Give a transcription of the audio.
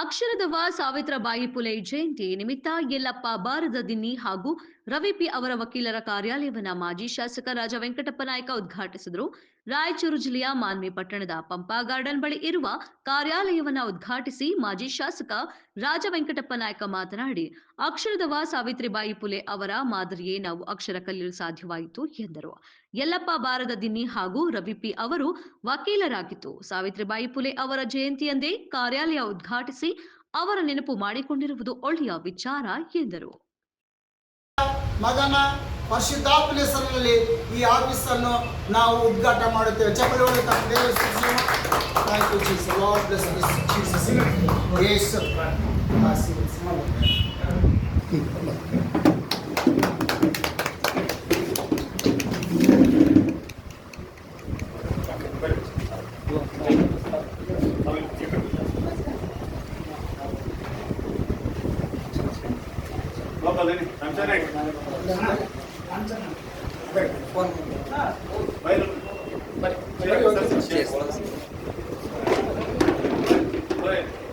ಅಕ್ಷರದವ ಸಾವಿತ್ರಬಾಯಿ ಪುಲೆ ಜಯಂತಿ ನಿಮಿತ್ತ ಯಲ್ಲಪ್ಪ ಬಾರದದಿನ್ನಿ ಹಾಗೂ ರವಿ ಪಿ ಅವರ ವಕೀಲರ ಕಾರ್ಯಾಲಯವನ್ನ ಮಾಜಿ ಶಾಸಕ ರಾಜ ವೆಂಕಟಪ್ಪ ನಾಯಕ ಉದ್ಘಾಟಿಸಿದರು. ರಾಯಚೂರು ಜಿಲ್ಲೆಯ ಮಾನ್ವಿ ಪಟ್ಟಣದ ಪಂಪಾ ಗಾರ್ಡನ್ ಬಳಿ ಇರುವ ಕಾರ್ಯಾಲಯವನ್ನ ಉದ್ಘಾಟಿಸಿ ಮಾಜಿ ಶಾಸಕ ರಾಜ ವೆಂಕಟಪ್ಪ ನಾಯಕ ಮಾತನಾಡಿ, ಅಕ್ಷರದವ ಸಾವಿತ್ರಿಬಾಯಿ ಪುಲೆ ಅವರ ಮಾದರಿಯೇ ನಾವು ಅಕ್ಷರ ಕಲಿಯಲು ಸಾಧ್ಯವಾಯಿತು ಎಂದರು. ಯಲ್ಲಪ್ಪ ಬಾರದದಿನ್ನಿ ಹಾಗೂ ರವಿ ಪಿ ಅವರು ವಕೀಲರಾಗಿದ್ದು, ಸಾವಿತ್ರಿಬಾಯಿ ಪುಲೆ ಅವರ ಜಯಂತಿಯಂದೇ ಕಾರ್ಯಾಲಯ ಉದ್ಘಾಟಿಸಿ ಅವರ ನೆನಪು ಮಾಡಿಕೊಂಡಿರುವುದು ಒಳ್ಳೆಯ ವಿಚಾರ ಎಂದರು. ಮಗನ ಪರಿಶುದ್ಧಾತ್ಮನ ಹೆಸರಿನಲ್ಲಿ ಈ ಆಫೀಸ್ ಅನ್ನು ನಾವು ಉದ್ಘಾಟನೆ ಮಾಡುತ್ತೇವೆ. ಚಪ್ಪಲಿ